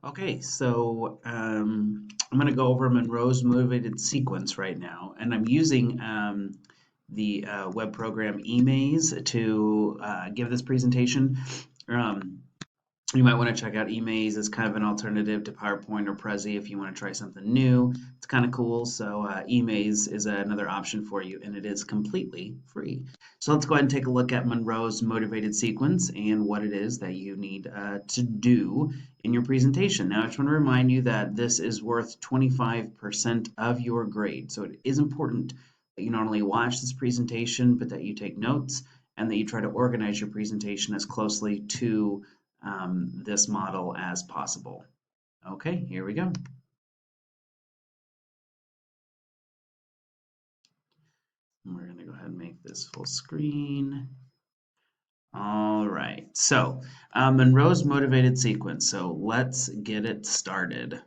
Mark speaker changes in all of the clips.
Speaker 1: Okay, so I'm going to go over Monroe's motivated sequence right now, and I'm using the web program eMaze to give this presentation. Um, you might want to check out eMaze as kind of an alternative to PowerPoint or Prezi if you want to try something new. It's kind of cool. So eMaze is another option for you, and it is completely free. So let's go ahead and take a look at Monroe's motivated sequence and what it is that you need to do in your presentation. Now, I just want to remind you that this is worth 25% of your grade. So it is important that you not only watch this presentation, but that you take notes and that you try to organize your presentation as closely to this model as possible. Okay, here we go. We're going to go ahead and make this full screen. All right, so Monroe's motivated sequence. So let's get it started.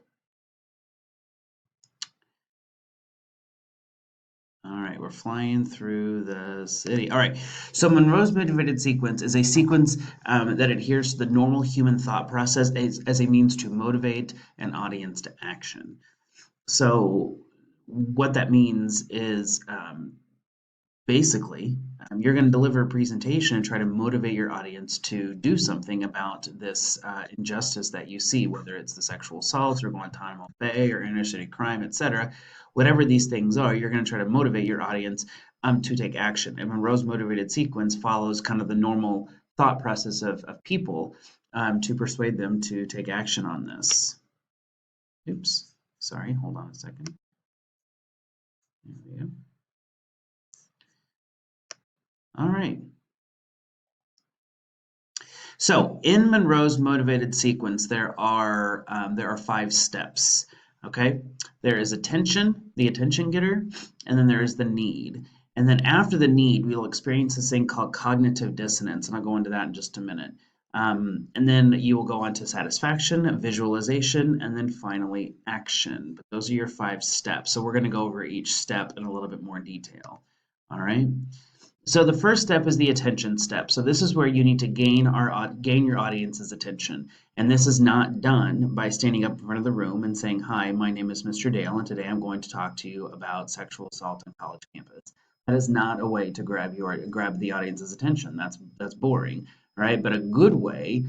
Speaker 1: All right, we're flying through the city. All right, so Monroe's motivated sequence is a sequence that adheres to the normal human thought process as a means to motivate an audience to action. So what that means is basically, you're going to deliver a presentation and try to motivate your audience to do something about this injustice that you see, whether it's the sexual assault or Guantanamo Bay or inner city crime, etc. Whatever these things are, you're going to try to motivate your audience to take action. And Monroe's motivated sequence follows kind of the normal thought process of people to persuade them to take action on this. Oops, sorry, hold on a second. There we go. All right. So in Monroe's motivated sequence, there are 5 steps. Okay, there is attention, the attention getter, and then there is the need. And then after the need, we'll experience this thing called cognitive dissonance, and I'll go into that in just a minute. And then you will go on to satisfaction, visualization, and then finally action. But those are your 5 steps. So we're going to go over each step in a little bit more detail. All right. So the first step is the attention step. So this is where you need to gain your audience's attention. And this is not done by standing up in front of the room and saying, "Hi, my name is Mr. Dale, and today I'm going to talk to you about sexual assault on college campus." That is not a way to grab the audience's attention. That's boring, right? But a good way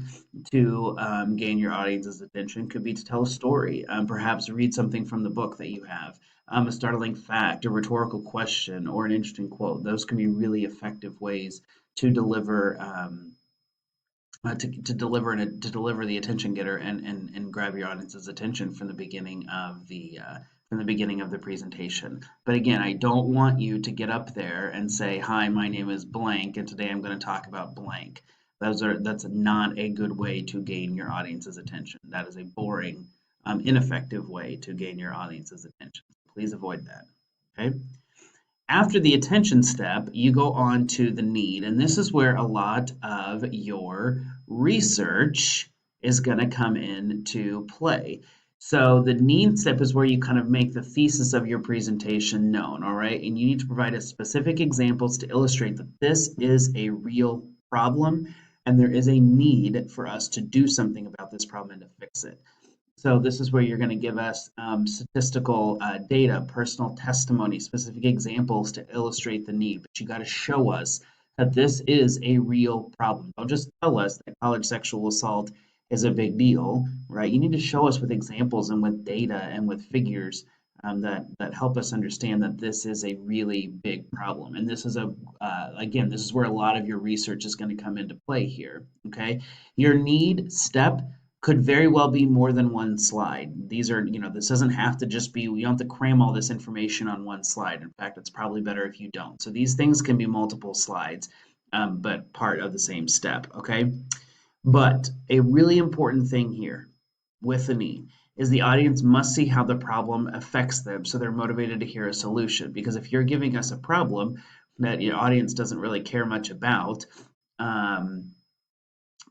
Speaker 1: to gain your audience's attention could be to tell a story, perhaps read something from the book that you have, a startling fact, a rhetorical question, or an interesting quote. Those can be really effective ways to deliver to deliver the attention getter and grab your audience's attention from the beginning of the presentation. But again, I don't want you to get up there and say, "Hi, my name is blank, and today I'm going to talk about blank." That's not a good way to gain your audience's attention. That is a boring, ineffective way to gain your audience's attention. Please avoid that. Okay. After the attention step, you go on to the need, and this is where a lot of your research is going to come into play. So the need step is where you kind of make the thesis of your presentation known, all right? And you need to provide us specific examples to illustrate that this is a real problem and there is a need for us to do something about this problem and to fix it. So this is where you're going to give us statistical data, personal testimony, specific examples to illustrate the need. But you got to show us that this is a real problem. Don't just tell us that college sexual assault is a big deal, right? You need to show us with examples and with data and with figures that help us understand that this is a really big problem. And this is again, this is where a lot of your research is going to come into play here. Okay, your need step could very well be more than one slide. These are, this doesn't have to just be, you don't have to cram all this information on one slide. In fact, it's probably better if you don't. So these things can be multiple slides, but part of the same step, okay? But a really important thing here with the need is the audience must see how the problem affects them so they're motivated to hear a solution. Because if you're giving us a problem that your audience doesn't really care much about, um,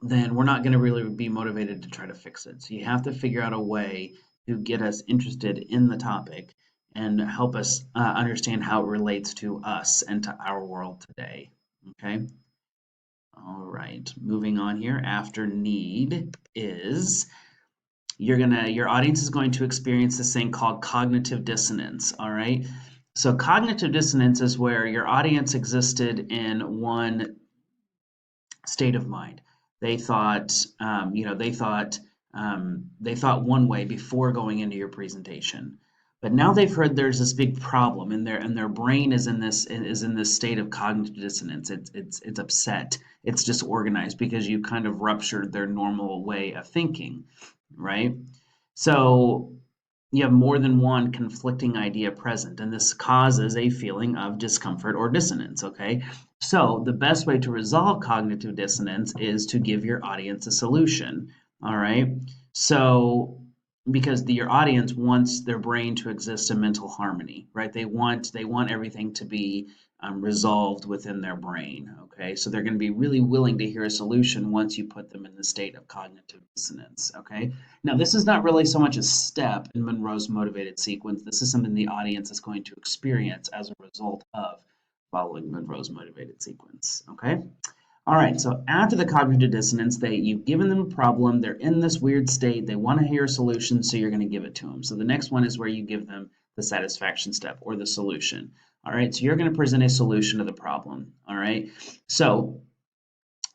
Speaker 1: then we're not going to really be motivated to try to fix it. So you have to figure out a way to get us interested in the topic and help us understand how it relates to us and to our world today. Okay. All right. Moving on here. After need is your audience is going to experience this thing called cognitive dissonance, all right? So cognitive dissonance is where your audience existed in one state of mind. They thought, they thought one way before going into your presentation, but now they've heard there's this big problem, and their brain is in this state of cognitive dissonance. It's upset. It's disorganized because you kind of ruptured their normal way of thinking, right? So you have more than one conflicting idea present, and this causes a feeling of discomfort or dissonance, okay? So the best way to resolve cognitive dissonance is to give your audience a solution, all right? So because your audience wants their brain to exist in mental harmony, right? They want everything to be resolved within their brain, okay? So they're going to be really willing to hear a solution once you put them in the state of cognitive dissonance, okay? Now, this is not really so much a step in Monroe's motivated sequence. This is something the audience is going to experience as a result of following Monroe's motivated sequence, okay? All right, so after the cognitive dissonance, you've given them a problem, they're in this weird state, they want to hear a solution, so you're going to give it to them. So the next one is where you give them the satisfaction step or the solution. All right, so you're going to present a solution to the problem. All right, so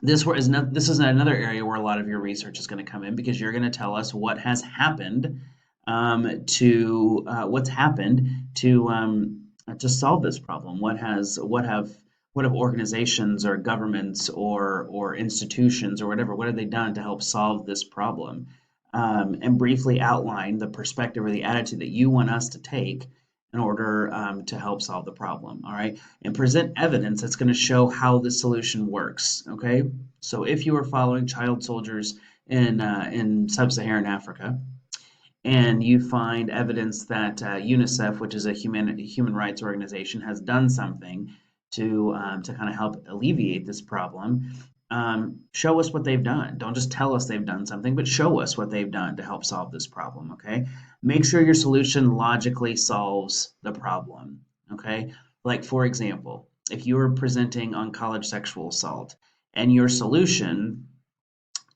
Speaker 1: this is another area where a lot of your research is going to come in, because you're going to tell us what has happened what's happened to solve this problem. What have organizations or governments or institutions or whatever, what have they done to help solve this problem? And briefly outline the perspective or the attitude that you want us to take in order to help solve the problem. All right, and present evidence that's going to show how the solution works. Okay, so if you are following child soldiers in sub-Saharan Africa, and you find evidence that UNICEF, which is a human rights organization, has done something to kind of help alleviate this problem, show us what they've done. Don't just tell us they've done something, but show us what they've done to help solve this problem, okay? Make sure your solution logically solves the problem, okay? Like, for example, if you were presenting on college sexual assault and your solution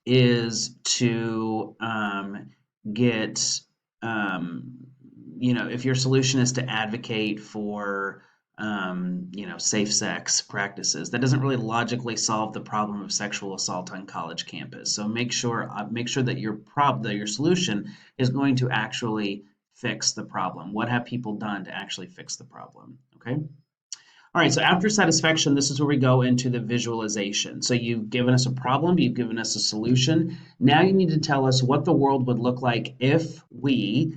Speaker 1: is to get, um, if your solution is to advocate for, safe sex practices, that doesn't really logically solve the problem of sexual assault on college campus. So make sure that your solution is going to actually fix the problem. What have people done to actually fix the problem? Okay. All right, so after satisfaction, this is where we go into the visualization. So you've given us a problem, you've given us a solution. Now you need to tell us what the world would look like if we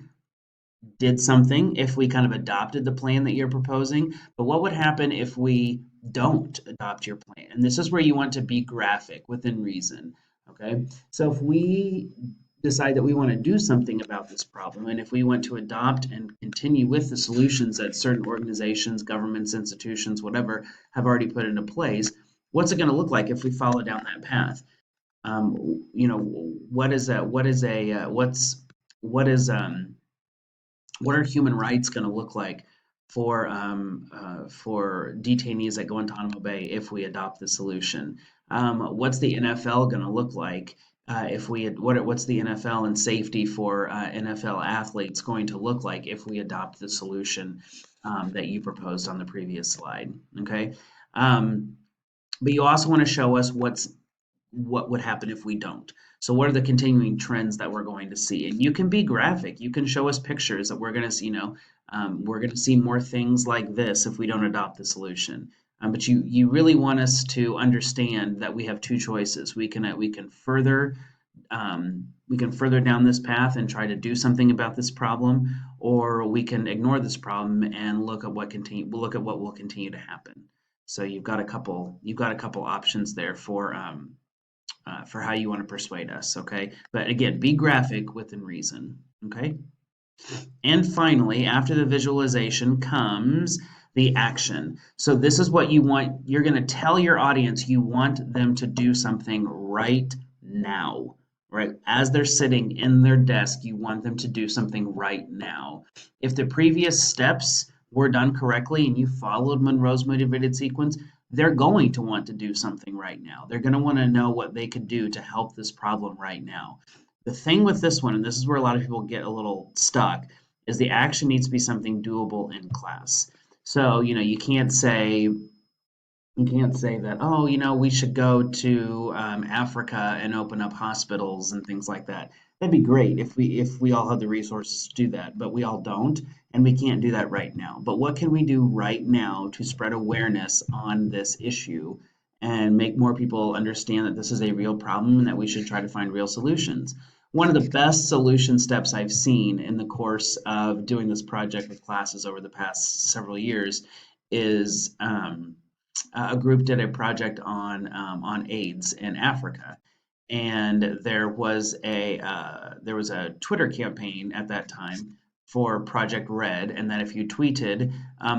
Speaker 1: did something, if we kind of adopted the plan that you're proposing. But what would happen if we don't adopt your plan? And this is where you want to be graphic within reason. Okay, so if we decide that we want to do something about this problem, and if we want to adopt and continue with the solutions that certain organizations, governments, institutions, whatever, have already put into place, what's it going to look like if we follow down that path? What is a what is what are human rights going to look like for detainees that go into Guantanamo Bay if we adopt the solution? What's the NFL going to look like if we what's the NFL and safety for NFL athletes going to look like if we adopt the solution that you proposed on the previous slide? Okay, but you also want to show us what would happen if we don't. So what are the continuing trends that we're going to see? And you can be graphic. You can show us pictures that we're going to see, we're going to see more things like this if we don't adopt the solution. But you really want us to understand that we have two choices. We can further down this path and try to do something about this problem, or we can ignore this problem and look at what will continue to happen. So you've got a couple options there for how you want to persuade us, okay? But again, be graphic within reason, okay? And finally, after the visualization comes the action. So this is what you want. You're going to tell your audience you want them to do something right now, right? As they're sitting in their desk, you want them to do something right now. If the previous steps were done correctly and you followed Monroe's motivated sequence, they're going to want to do something right now. They're going to want to know what they could do to help this problem right now. The thing with this one, and this is where a lot of people get a little stuck, is the action needs to be something doable in class. So, you can't say that, oh, we should go to Africa and open up hospitals and things like that. That'd be great if we all had the resources to do that, but we all don't, and we can't do that right now. But what can we do right now to spread awareness on this issue and make more people understand that this is a real problem and that we should try to find real solutions? One of the best solution steps I've seen in the course of doing this project with classes over the past several years is a group did a project on AIDS in Africa, and there was a Twitter campaign at that time for Project Red, and that if you tweeted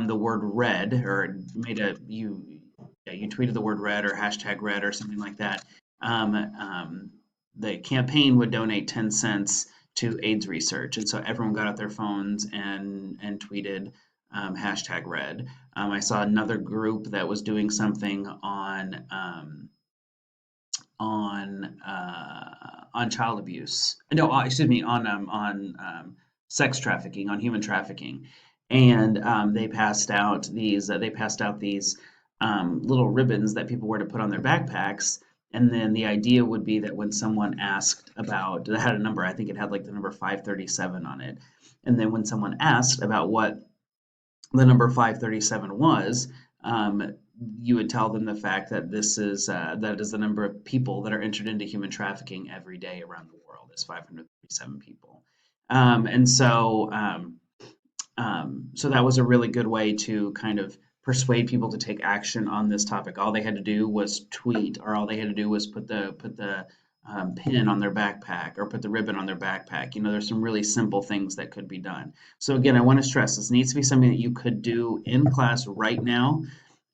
Speaker 1: the word red or made a you yeah, you tweeted the word red or hashtag red or something like that, um, um, the campaign would donate 10 cents to AIDS research, and so everyone got out their phones and tweeted hashtag red. I saw another group that was doing something on child abuse. No, excuse me, on sex trafficking, on human trafficking, and they passed out these little ribbons that people were to put on their backpacks. And then the idea would be that when someone asked about, it had a number, I think it had like the number 537 on it. And then when someone asked about what the number 537 was, you would tell them the fact that that is the number of people that are entered into human trafficking every day around the world is 537 people. So that was a really good way to kind of persuade people to take action on this topic. All they had to do was tweet, or all they had to do was put the pin on their backpack or put the ribbon on their backpack. There's some really simple things that could be done. So again, I want to stress this needs to be something that you could do in class right now,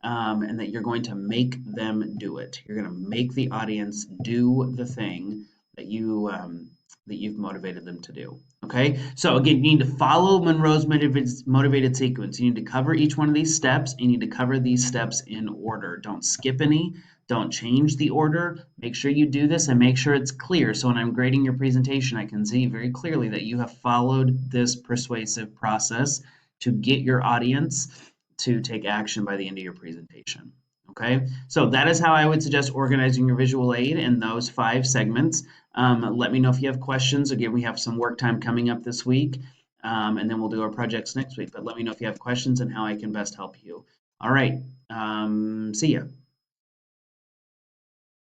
Speaker 1: and that you're going to make them do it. You're going to make the audience do the thing that you've motivated them to do. Okay, so again, you need to follow Monroe's motivated sequence. You need to cover each one of these steps. You need to cover these steps in order. Don't skip any. Don't change the order. Make sure you do this and make sure it's clear. So when I'm grading your presentation, I can see very clearly that you have followed this persuasive process to get your audience to take action by the end of your presentation. Okay, so that is how I would suggest organizing your visual aid in those 5 segments. Let me know if you have questions. Again, we have some work time coming up this week, and then we'll do our projects next week. But let me know if you have questions and how I can best help you. All right, see ya.